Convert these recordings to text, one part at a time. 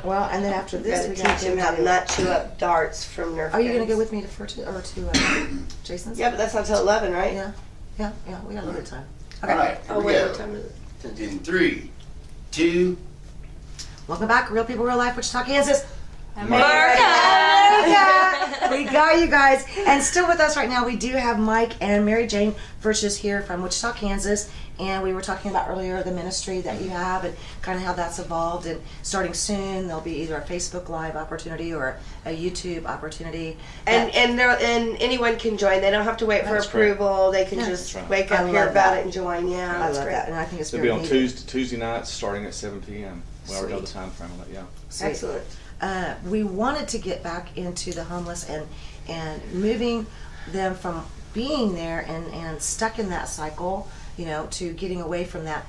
Well, and then after this, we Gotta got teach them how to not chew up darts from Nerf Are you going to guns. go with me to Jason's? Yeah, but that's not till 11, right? Yeah. Yeah. We got a little bit of time. Okay. All right, here Oh, we wait, go. what time is it? In 3, 2, Welcome back, Real People, Real Life, Wichita, Kansas. America! We got you guys. And still with us right now, we do have Mike and Mary Jane Virtuous here from Wichita, Kansas. And we were talking about earlier the ministry that you have and kind of how that's evolved. And starting soon, there'll be either a Facebook Live opportunity or a YouTube opportunity. And anyone can join. They don't have to wait for That's approval. They can Yeah. just That's right. wake I up, hear love about that. it, and join. Yeah, I that's love great. that. And I think it's It'll very be on needed. Tuesday nights starting at 7 p.m. We already know the Sweet. time frame on that, yeah. Sweet. Excellent. We wanted to get back into the homeless and moving them from being there and stuck in that cycle, to getting away from that.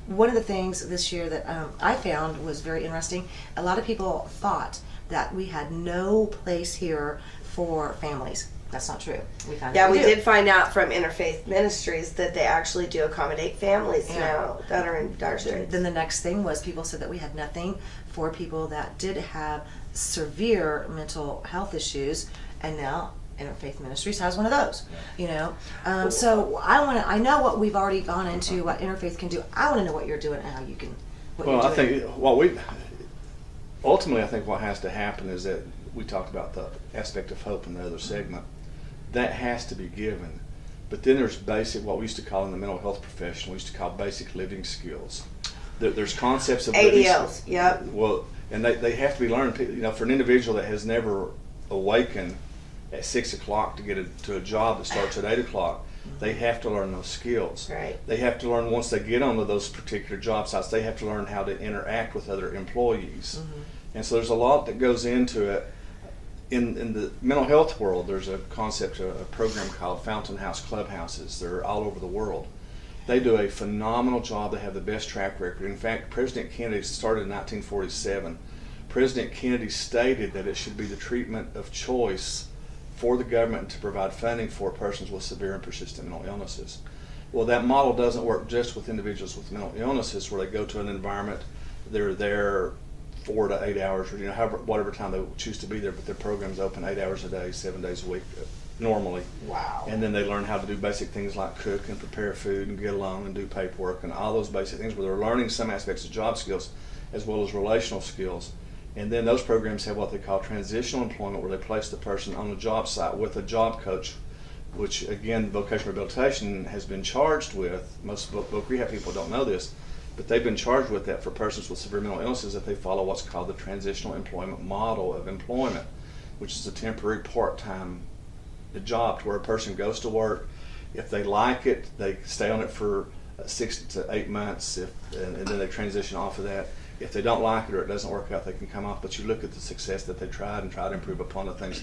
One of the things this year that I found was very interesting, a lot of people thought that we had no place here for families. That's not true. We found Yeah, we do. did find out from Interfaith Ministries that they actually do accommodate families Yeah. now that are in dire straits. Then the next thing was people said that we had nothing for people that did have severe mental health issues, and now Interfaith Ministries has one of those. So I know what we've already gone into, what Interfaith can do. I want to know what you're doing and how you can. What Well, you're I doing. think ultimately, I think what has to happen is that we talked about the aspect of hope in the other segment. That has to be given. But then there's basic, what we used to call in the mental health profession, we used to call basic living skills. There's concepts of living ADLs, yep. Well, and they have to be learned. For an individual that has never awakened at 6 o'clock to get to a job that starts at 8 o'clock, they have to learn those skills. Right. They have to learn, once they get onto those particular job sites, they have to learn how to interact with other employees. And so there's a lot that goes into it. In the mental health world, there's a concept, a program called Fountain House Clubhouses. They're all over the world. They do a phenomenal job. They have the best track record. In fact, President Kennedy started in 1947. President Kennedy stated that it should be the treatment of choice for the government to provide funding for persons with severe and persistent mental illnesses. Well, that model doesn't work just with individuals with mental illnesses where they go to an environment, they're there 4 to 8 hours, or whatever time they choose to be there, but their program's open 8 hours a day, 7 days a week normally. Wow. And then they learn how to do basic things like cook and prepare food and get along and do paperwork and all those basic things where they're learning some aspects of job skills as well as relational skills. And then those programs have what they call transitional employment, where they place the person on a job site with a job coach, which again, vocational rehabilitation has been charged with. Most voc rehab people don't know this, but they've been charged with that for persons with severe mental illnesses if they follow what's called the transitional employment model of employment, which is a temporary part-time job to where a person goes to work. If they like it, they stay on it for 6 to 8 months, and then they transition off of that. If they don't like it or it doesn't work out, they can come off. But you look at the success that they tried and try to improve upon the things.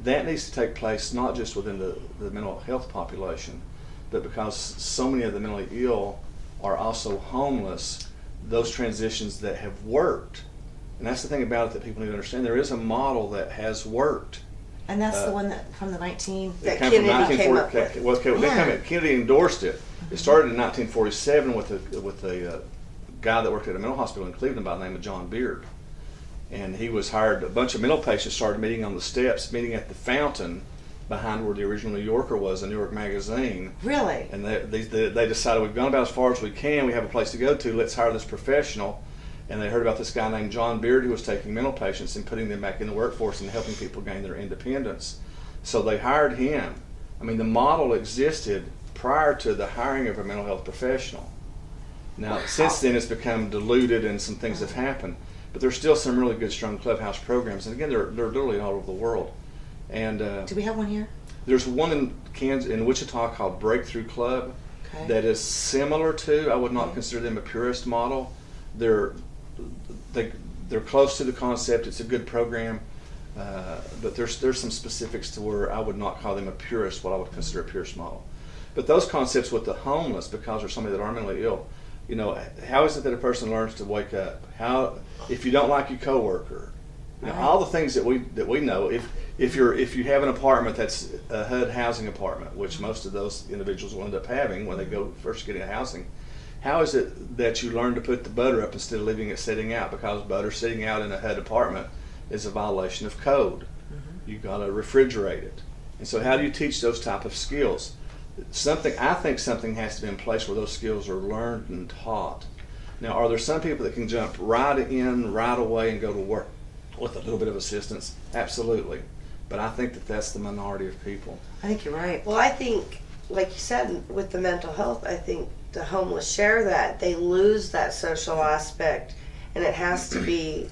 That needs to take place not just within the mental health population, but because so many of the mentally ill are also homeless, those transitions that have worked. And that's the thing about it that people need to understand. There is a model that has worked. And that's the one that from the 19. That It came from Kennedy came up 1940 with. Well, Yeah. Kennedy endorsed it. It started in 1947 with a guy that worked at a mental hospital in Cleveland by the name of John Beard. And he was hired, a bunch of mental patients started meeting on the steps, meeting at the fountain behind where the original New Yorker was, a New York magazine. Really? And they decided, we've gone about as far as we can, we have a place to go to, let's hire this professional. And they heard about this guy named John Beard who was taking mental patients and putting them back in the workforce and helping people gain their independence. So they hired him. I mean, the model existed prior to the hiring of a mental health professional. Now, since then it's become diluted and some things have happened. But there's still some really good, strong clubhouse programs. And again, they're literally all over the world. And Do we have one here? there's one in Wichita called Breakthrough Club Okay. that is similar to, I would not consider them a purist model. They're close to the concept. It's a good program, but there's some specifics to where I would not call them a purist, what I would consider a purist model. But those concepts with the homeless, because there's somebody that are mentally ill, how is it that a person learns to wake up? How, if you don't like your coworker, all the things that we know. If you have an apartment that's a HUD housing apartment, which most of those individuals will end up having when they go first get into housing, how is it that you learn to put the butter up instead of leaving it sitting out? Because butter sitting out in a HUD apartment is a violation of code. You got to refrigerate it. And so how do you teach those type of skills? I think something has to be in place where those skills are learned and taught. Now, are there some people that can jump right in, right away, and go to work with a little bit of assistance? Absolutely. But I think that that's the minority of people. I think you're right. Well, I think, like you said, with the mental health, I think the homeless share that. They lose that social aspect, and it has to be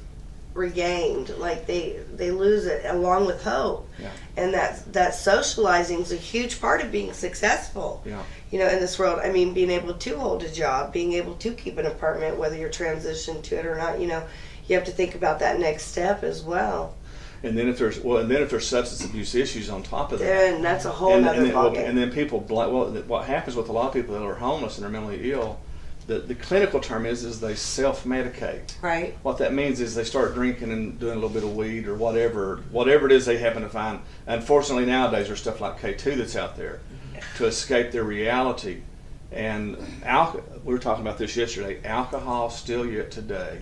regained. Like they lose it along with hope. Yeah. And that socializing is a huge part of being successful. Yeah. You know, in this world, I mean, being able to hold a job, being able to keep an apartment, whether you're transitioned to it or not, you know, you have to think about that next step as well. And then if there's substance abuse issues on top of that, Then that's a whole nother ballgame. and then people what happens with a lot of people that are homeless and are mentally ill, the clinical term is they self-medicate. Right. What that means is they start drinking and doing a little bit of weed or whatever it is they happen to find. Unfortunately, nowadays there's stuff like K2 that's out there to escape their reality. And we were talking about this yesterday. Alcohol still yet today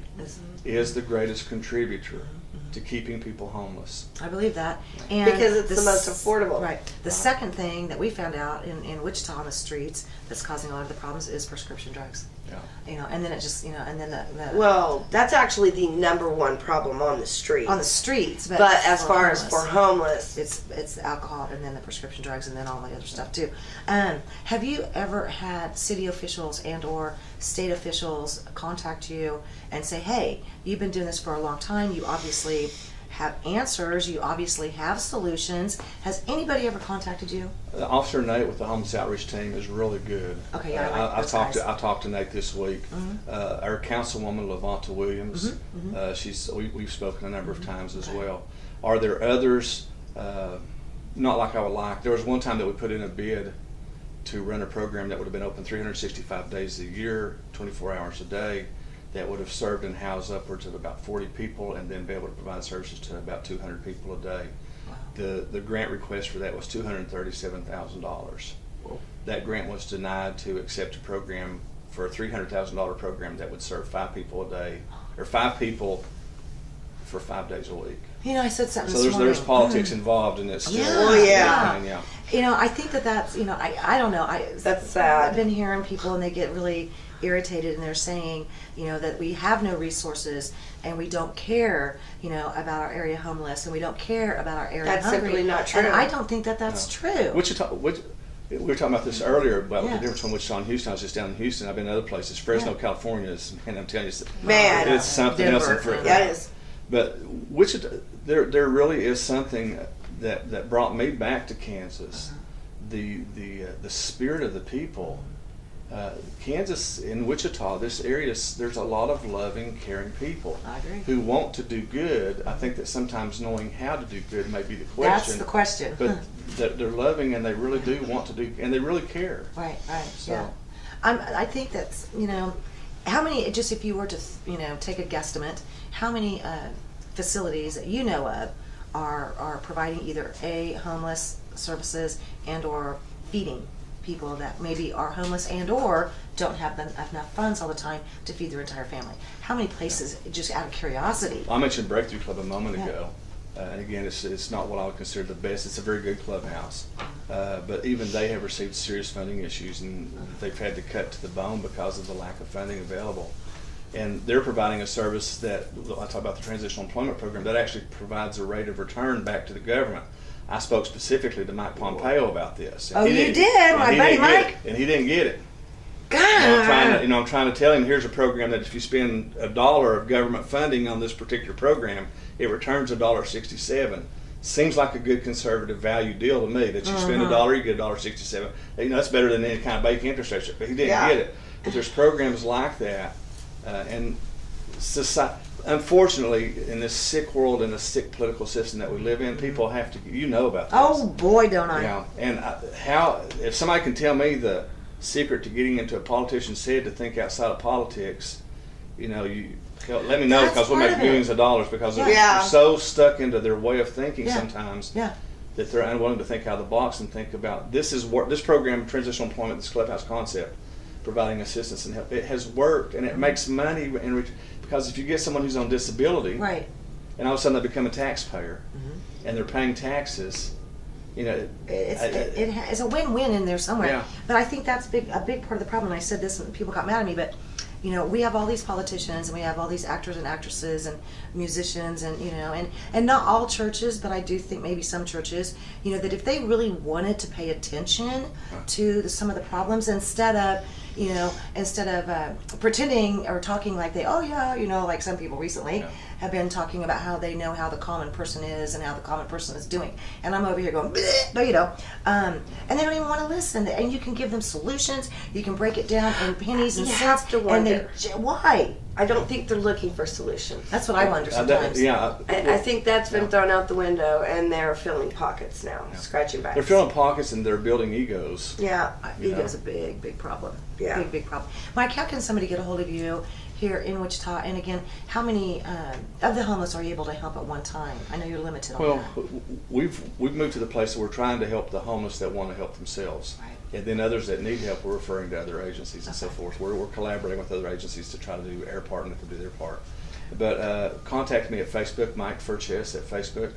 is the greatest contributor to keeping people homeless. I believe that. And Because it's the most affordable. Right. The second thing that we found out in Wichita on the streets that's causing a lot of the problems is prescription drugs. Yeah. You know, and then it just, you know, and then the Well, that's actually the number one problem on the street. on the streets. But as far as for homeless, it's the alcohol and then the prescription drugs and then all the other stuff too. Have you ever had city officials and or state officials contact you and say, hey, you've been doing this for a long time, you obviously have answers, you obviously have solutions. Has anybody ever contacted you? Officer Nate with the homeless outreach team is really good. Okay, yeah, I like those guys. I talked to Nate this week. Our councilwoman Levanta Williams, we've spoken a number of times as well. Are there others? Not like I would like. There was one time that we put in a bid to run a program that would have been open 365 days a year, 24 hours a day, that would have served and housed upwards of about 40 people and then be able to provide services to about 200 people a day. Wow. The grant request for that was $237,000. That grant was denied to accept a program for a $300,000 program that would serve 5 people a day, or 5 people for 5 days a week. You know, I said something So this there's morning. politics involved in this. Yeah. Oh, yeah. Yeah. You know, I think that's, you know, I don't know. That's sad. I've been hearing people and they get really irritated and they're saying, you know, that we have no resources and we don't care, you know, about our area homeless and we don't care about our area That's hungry. simply not true. And I don't think that that's true. Wichita, we were talking about this earlier about Yeah. the difference between Wichita and Houston. I was just down in Houston. I've been to other places. Fresno, California is, and I'm telling you, Man. it's something else. Denver. yeah, it is. But Wichita, there really is something that brought me back to Kansas. The spirit of the people. Kansas, in Wichita, this area, there's a lot of loving, caring people. I agree. Who want to do good. I think that sometimes knowing how to do good may be the question. That's the question. But they're loving and they really do want to do, and they really care. Right, So- yeah. I think that's, you know, how many, just if you were to, you know, take a guesstimate, how many facilities that you know of are providing either homeless services and or feeding people that maybe are homeless and or don't have enough funds all the time to feed their entire family? How many places, just out of curiosity? I mentioned Breakthrough Club a moment Yeah. ago. And again, it's not what I would consider the best. It's a very good clubhouse. But even they have received serious funding issues and they've had to cut to the bone because of the lack of funding available. And they're providing a service that, I talk about the transitional employment program, that actually provides a rate of return back to the government. I spoke specifically to Mike Pompeo about this. Oh, you did? My buddy Mike? And he didn't get it. God! I'm trying to tell him, here's a program that if you spend $1 of government funding on this particular program, it returns $1.67. Seems like a good conservative value deal to me, that you spend $1, you get $1.67. You know, that's better than any kind of bank interest rate. But he didn't get it. But there's programs like that, and society. Unfortunately, in this sick world and the sick political system that we live in, people have to. You know about this. Oh boy, don't I! Yeah, and how if somebody can tell me the secret to getting into a politician's head to think outside of politics, you know, let me know, That's because we'll part make of it. millions of dollars because Yeah. they're so stuck into their way of thinking Yeah. sometimes Yeah. that they're unwilling to think out of the box and think about this program, transitional employment, this clubhouse concept, providing assistance and help. It has worked, and it makes money because if you get someone who's on disability, Right. and all of a sudden they become a taxpayer, and they're paying taxes, you know, It's a win-win in there somewhere. Yeah. But I think that's a big part of the problem. And I said this and people got mad at me, but you know, we have all these politicians and we have all these actors and actresses and musicians and, you know, and not all churches, but I do think maybe some churches, you know, that if they really wanted to pay attention to some of the problems instead of pretending or talking like like some people recently have been talking about how they know how the common person is and how the common person is doing. And I'm over here going, bleh, and they don't even want to listen. And you can give them solutions. You can break it down in pennies and You cents. have to wonder. Why? I don't think they're looking for solutions. That's what I wonder sometimes. I think that's been thrown out the window, and they're filling pockets now, scratching backs. They're filling pockets and they're building egos. Yeah. Ego's a big problem. Yeah. Big problem. Mike, how can somebody get a hold of you here in Wichita? And again, how many of the homeless are you able to help at one time? I know you're limited on Well, that. we've moved to the place where we're trying to help the homeless that want to help themselves. Right. And then others that need help, we're referring to other agencies and so forth. We're collaborating with other agencies to try to do our part and let them do their part. But contact me at Facebook, Mike Furchess at Facebook,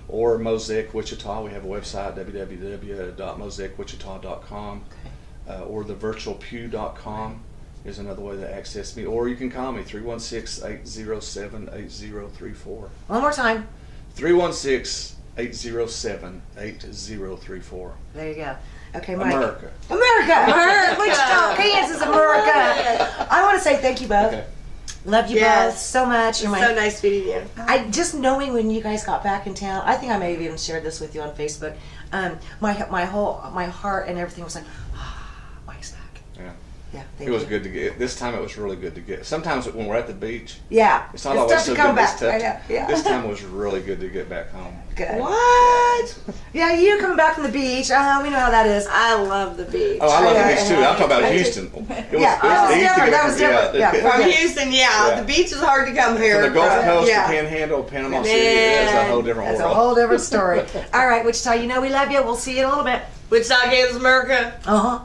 or Mosaic Wichita. We have a website, www.mosaicwichita.com, or thevirtualpew.com is another way to access me. Or you can call me, 316-807-8034. One more time. 316-807-8034. There you go. Okay, Mike. America. Wichita, Kansas, America. I want to say thank you both. Okay. Love you Yes. both so much. You're So nice meeting you. I just knowing when you guys got back in town. I think I may have even shared this with you on Facebook. My heart and everything was like, Mike's back. Yeah. Yeah, It was good to get. This time it was really good to get. Sometimes when we're at the beach, Yeah, it's not always tough so to come good. back. I know. Yeah. This time it was really good to get back home. Good. What? Yeah, you coming back from the beach? We know how that is. I love the beach. Oh, I love the beach too. I'm talking about I do. Houston. It was, Yeah, that was easy to different. get That was different. Yeah. From Okay. Houston, Yeah. the beach is hard to come here. From the Gulf Coast, yeah. the Panhandle, Panama City, that's a whole different That's world. a whole different story. All right, Wichita, you know we love you. We'll see you in a little bit. Wichita, Kansas, America. Uh huh.